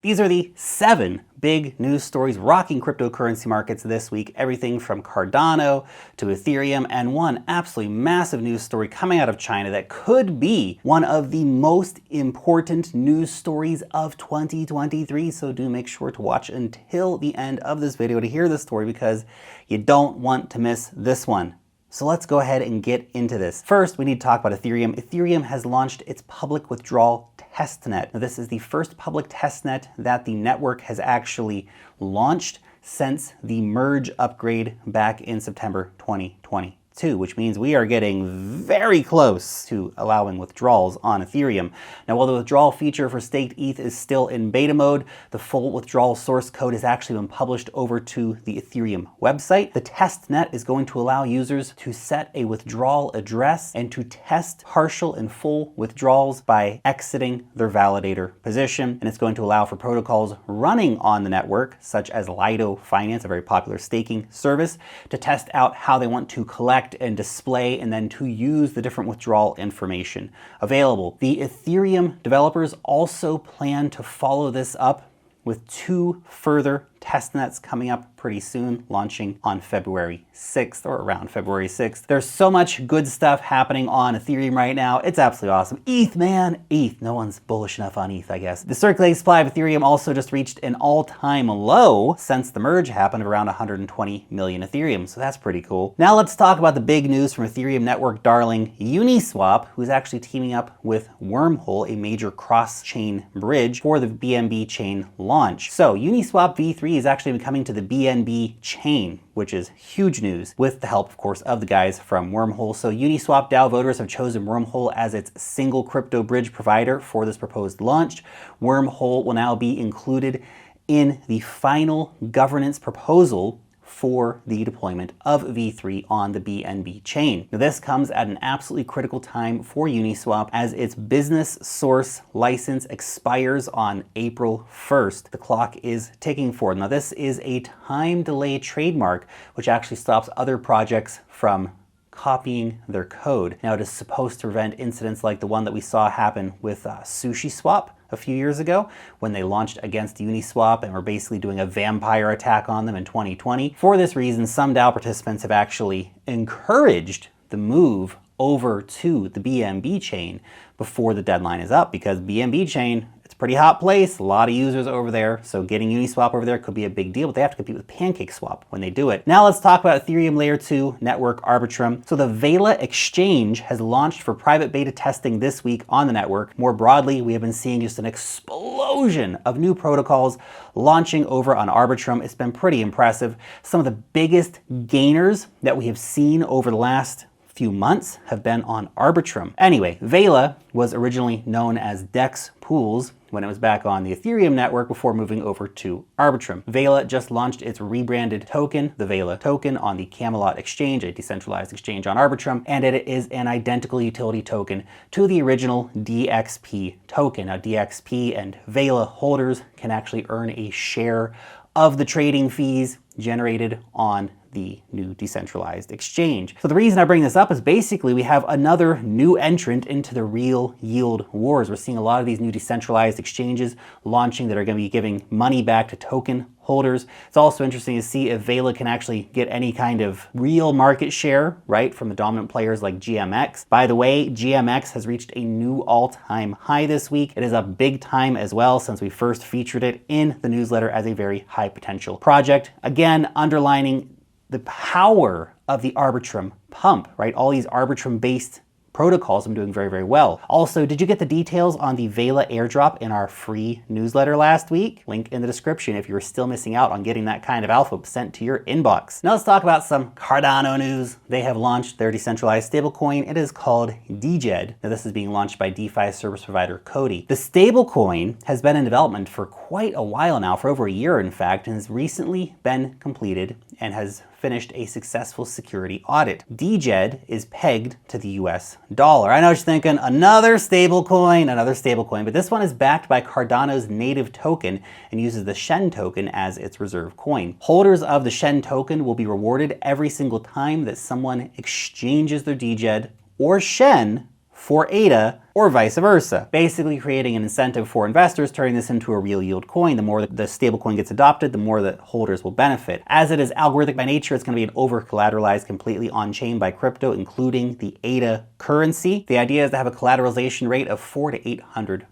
These are the 7 big news stories rocking cryptocurrency markets this week. Everything from Cardano to Ethereum, and one absolutely massive news story coming out of China that could be one of the most important news stories of 2023. So do make sure to watch until the end of this video to hear this story, because you don't want to miss this one. So let's go ahead and get into this. First, we need to talk about Ethereum. Ethereum has launched its public withdrawal testnet. Now, this is the first public testnet that the network has actually launched since the merge upgrade back in September 2022, which means we are getting very close to allowing withdrawals on Ethereum. Now, while the withdrawal feature for staked ETH is still in beta mode, the full withdrawal source code has actually been published over to the Ethereum website. The testnet is going to allow users to set a withdrawal address and to test partial and full withdrawals by exiting their validator position. And it's going to allow for protocols running on the network, such as Lido Finance, a very popular staking service, to test out how they want to collect and display and then to use the different withdrawal information available. The Ethereum developers also plan to follow this up with 2 further testnets coming up pretty soon, launching on February 6th or around February 6th. There's so much good stuff happening on Ethereum right now. It's absolutely awesome. ETH, man, ETH. No one's bullish enough on ETH, I guess. The circulating supply of Ethereum also just reached an all-time low since the merge happened, of around 120 million Ethereum. So that's pretty cool. Now let's talk about the big news from Ethereum network darling Uniswap, who's actually teaming up with Wormhole, a major cross-chain bridge, for the BNB chain launch. So Uniswap v3 is actually coming to the BNB chain, which is huge news, with the help, of course, of the guys from Wormhole. So Uniswap DAO voters have chosen Wormhole as its single crypto bridge provider for this proposed launch. Wormhole will now be included in the final governance proposal for the deployment of V3 on the BNB chain. Now, this comes at an absolutely critical time for Uniswap, as its business source license expires on April 1st. The clock is ticking forward. Now, this is a time delay trademark, which actually stops other projects from copying their code. Now, it is supposed to prevent incidents like the one that we saw happen with SushiSwap a few years ago, when they launched against Uniswap and were basically doing a vampire attack on them in 2020. For this reason, some DAO participants have actually encouraged the move over to the BNB chain before the deadline is up, because BNB chain, it's a pretty hot place, a lot of users over there, so getting Uniswap over there could be a big deal, but they have to compete with PancakeSwap when they do it. Now let's talk about Ethereum Layer 2 network Arbitrum. So the Vela exchange has launched for private beta testing this week on the network. More broadly, we have been seeing just an explosion of new protocols launching over on Arbitrum. It's been pretty impressive. Some of the biggest gainers that we have seen over the last few months have been on Arbitrum. Anyway, Vela was originally known as DEX Pools when it was back on the Ethereum network before moving over to Arbitrum. Vela just launched its rebranded token, the Vela token, on the Camelot exchange, a decentralized exchange on Arbitrum, and it is an identical utility token to the original DXP token. Now, DXP and Vela holders can actually earn a share of the trading fees generated on the new decentralized exchange. So the reason I bring this up is basically we have another new entrant into the real yield wars. We're seeing a lot of these new decentralized exchanges launching that are going to be giving money back to token holders. It's also interesting to see if Vela can actually get any kind of real market share, right, from the dominant players like GMX. By the way, GMX has reached a new all-time high this week. It is up big time as well since we first featured it in the newsletter as a very high potential project. Again, underlining the power of the Arbitrum pump, right? All these Arbitrum-based protocols have been doing very, very well. Also, did you get the details on the Vela airdrop in our free newsletter last week? Link in the description if you're still missing out on getting that kind of alpha sent to your inbox. Now let's talk about some Cardano news. They have launched their decentralized stablecoin. It is called DJED. Now, this is being launched by DeFi service provider Cody. The stablecoin has been in development for quite a while now, for over a year in fact, and has recently been completed and has finished a successful security audit. DJED is pegged to the US dollar. I know what you're thinking, another stablecoin, but this one is backed by Cardano's native token and uses the Shen token as its reserve coin. Holders of the Shen token will be rewarded every single time that someone exchanges their DJED or Shen for ADA or vice versa. Basically creating an incentive for investors, turning this into a real yield coin. The more the stablecoin gets adopted, the more that holders will benefit. As it is algorithmic by nature, it's going to be an over-collateralized completely on-chain by crypto, including the ADA currency. The idea is to have a collateralization rate of 400 to 800%.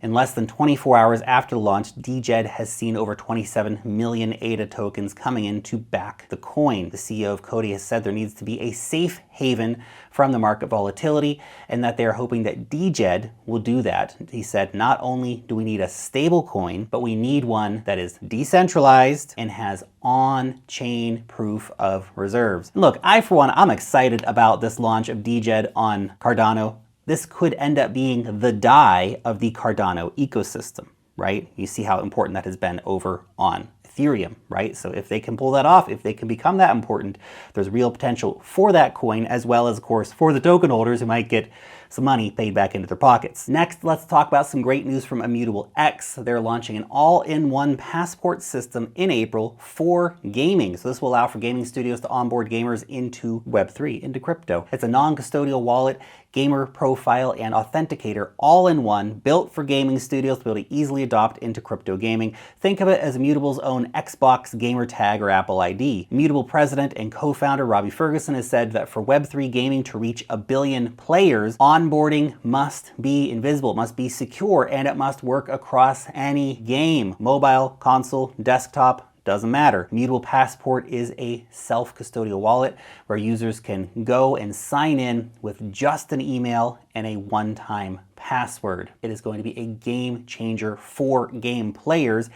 In less than 24 hours after the launch, DJED has seen over 27 million ADA tokens coming in to back the coin. The CEO of Cody has said there needs to be a safe haven from the market volatility, and that they're hoping that DJED will do that. He said, not only do we need a stable coin, but we need one that is decentralized and has on-chain proof of reserves. Look, for one, I'm excited about this launch of DJED on Cardano. This could end up being the DAI of the Cardano ecosystem, right? You see how important that has been over on Ethereum, right? So if they can pull that off, if they can become that important, there's real potential for that coin, as well as, of course, for the token holders who might get some money paid back into their pockets. Next, let's talk about some great news from ImmutableX. They're launching an all-in-one passport system in April for gaming. So this will allow for gaming studios to onboard gamers into Web3, into crypto. It's a non-custodial wallet, gamer profile, and authenticator all in one, built for gaming studios to be able to easily adopt into crypto gaming. Think of it as Immutable's own Xbox gamer tag or Apple ID. Immutable president and co-founder Robbie Ferguson has said that for Web3 gaming to reach 1 billion players, onboarding must be invisible, it must be secure, and it must work across any game. Mobile, console, desktop, doesn't matter. Immutable Passport is a self-custodial wallet where users can go and sign in with just an email and a one-time password. It is going to be a game changer for game players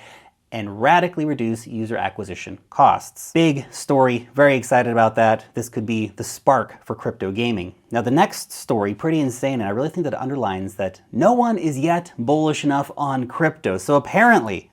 and radically reduce user acquisition costs. Big story, very excited about that. This could be the spark for crypto gaming. Now the next story, pretty insane, and I really think that it underlines that no one is yet bullish enough on crypto. So apparently,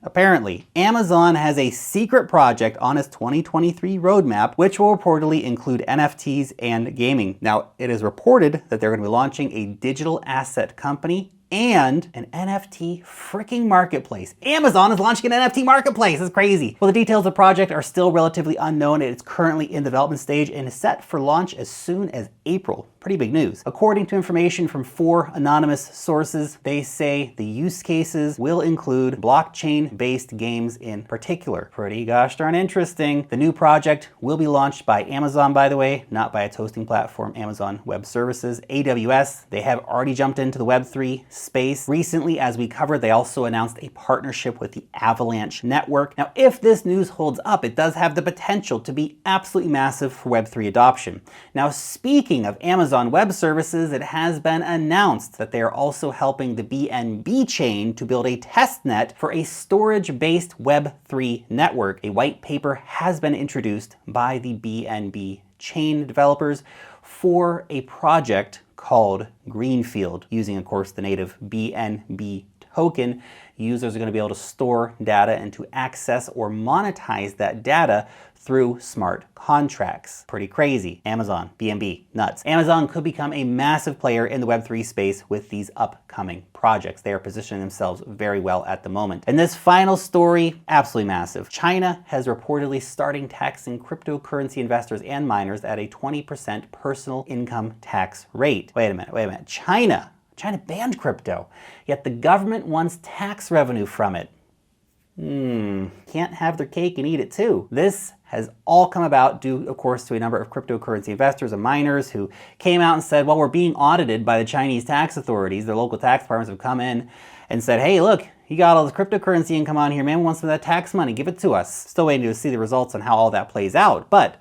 Amazon has a secret project on its 2023 roadmap, which will reportedly include NFTs and gaming. Now, it is reported that they're going to be launching a digital asset company and an NFT freaking marketplace. Amazon is launching an NFT marketplace. It's crazy. Well, the details of the project are still relatively unknown. It's currently in the development stage and is set for launch as soon as April. Pretty big news. According to information from 4 anonymous sources, they say the use cases will include blockchain-based games in particular. Pretty gosh darn interesting. The new project will be launched by Amazon, by the way, not by its hosting platform, Amazon Web Services, AWS. They have already jumped into the Web3 space. Recently, as we covered, they also announced a partnership with the Avalanche Network. Now, if this news holds up, it does have the potential to be absolutely massive for Web3 adoption. Now, speaking of Amazon Web Services, it has been announced that they are also helping the BNB chain to build a test net for a storage-based Web3 network. A white paper has been introduced by the BNB chain developers for a project called Greenfield. Using, of course, the native BNB token, users are going to be able to store data and to access or monetize that data through smart contracts. Pretty crazy. Amazon, BNB, nuts. Amazon could become a massive player in the Web3 space with these upcoming projects. They are positioning themselves very well at the moment. And this final story, absolutely massive. China has reportedly starting taxing cryptocurrency investors and miners at a 20% personal income tax rate. Wait a minute. China banned crypto, yet the government wants tax revenue from it. Can't have their cake and eat it too. This has all come about due, of course, to a number of cryptocurrency investors and miners who came out and said, well, we're being audited by the Chinese tax authorities. Their local tax departments have come in and said, hey, look, you got all this cryptocurrency income on here, man. We want some of that tax money. Give it to us. Still waiting to see the results on how all that plays out. But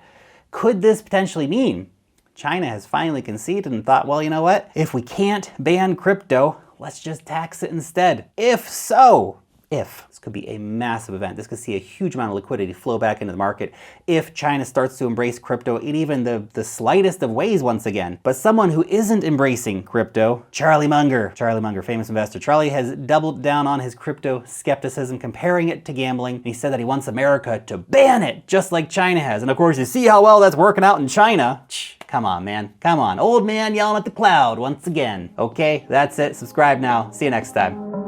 could this potentially mean China has finally conceded and thought, well, you know what? If we can't ban crypto, let's just tax it instead. If so, this could be a massive event. This could see a huge amount of liquidity flow back into the market if China starts to embrace crypto in even the slightest of ways once again. But someone who isn't embracing crypto, Charlie Munger, famous investor. Charlie has doubled down on his crypto skepticism, comparing it to gambling. And he said that he wants America to ban it, just like China has. And of course, you see how well that's working out in China. Come on, man. Come on. Old man yelling at the cloud once again. Okay, that's it. Subscribe now. See you next time.